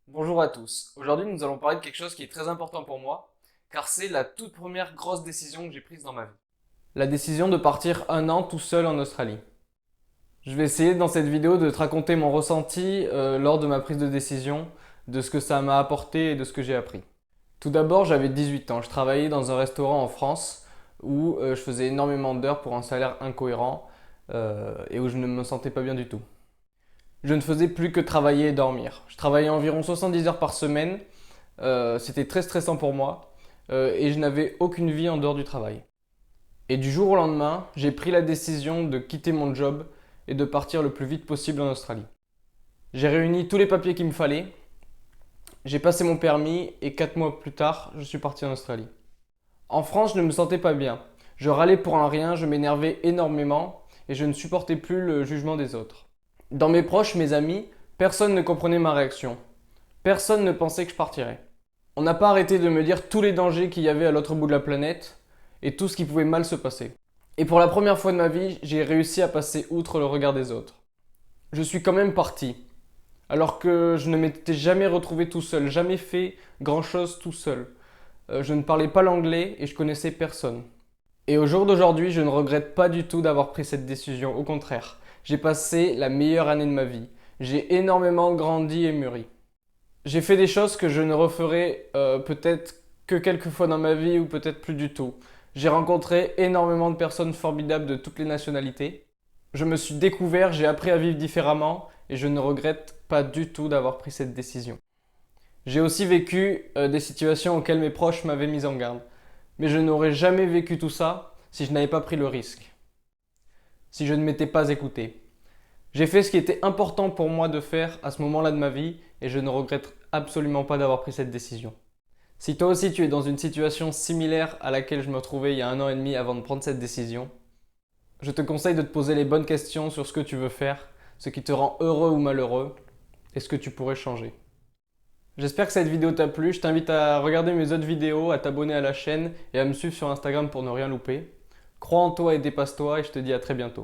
Bonjour à tous. Aujourd'hui, nous allons parler de quelque chose qui est très important pour moi, car c'est la toute première grosse décision que j'ai prise dans ma vie. La décision de partir un an tout seul en Australie. Je vais essayer dans cette vidéo de te raconter mon ressenti lors de ma prise de décision, de ce que ça m'a apporté et de ce que j'ai appris. Tout d'abord, j'avais 18 ans. Je travaillais dans un restaurant en France où je faisais énormément d'heures pour un salaire incohérent et où je ne me sentais pas bien du tout. Je ne faisais plus que travailler et dormir. Je travaillais environ 70 heures par semaine. C'était très stressant pour moi et je n'avais aucune vie en dehors du travail. Et du jour au lendemain, j'ai pris la décision de quitter mon job et de partir le plus vite possible en Australie. J'ai réuni tous les papiers qu'il me fallait, j'ai passé mon permis et 4 mois plus tard, je suis parti en Australie. En France, je ne me sentais pas bien. Je râlais pour un rien, je m'énervais énormément et je ne supportais plus le jugement des autres. Dans mes proches, mes amis, personne ne comprenait ma réaction. Personne ne pensait que je partirais. On n'a pas arrêté de me dire tous les dangers qu'il y avait à l'autre bout de la planète et tout ce qui pouvait mal se passer. Et pour la première fois de ma vie, j'ai réussi à passer outre le regard des autres. Je suis quand même parti, alors que je ne m'étais jamais retrouvé tout seul, jamais fait grand-chose tout seul. Je ne parlais pas l'anglais et je connaissais personne. Et au jour d'aujourd'hui, je ne regrette pas du tout d'avoir pris cette décision, au contraire. J'ai passé la meilleure année de ma vie. J'ai énormément grandi et mûri. J'ai fait des choses que je ne referai peut-être que quelques fois dans ma vie ou peut-être plus du tout. J'ai rencontré énormément de personnes formidables de toutes les nationalités. Je me suis découvert, j'ai appris à vivre différemment et je ne regrette pas du tout d'avoir pris cette décision. J'ai aussi vécu des situations auxquelles mes proches m'avaient mis en garde. Mais je n'aurais jamais vécu tout ça si je n'avais pas pris le risque, si je ne m'étais pas écouté. J'ai fait ce qui était important pour moi de faire à ce moment-là de ma vie et je ne regrette absolument pas d'avoir pris cette décision. Si toi aussi tu es dans une situation similaire à laquelle je me trouvais il y a 1 an et demi avant de prendre cette décision, je te conseille de te poser les bonnes questions sur ce que tu veux faire, ce qui te rend heureux ou malheureux et ce que tu pourrais changer. J'espère que cette vidéo t'a plu, je t'invite à regarder mes autres vidéos, à t'abonner à la chaîne et à me suivre sur Instagram pour ne rien louper. Crois en toi et dépasse-toi et je te dis à très bientôt.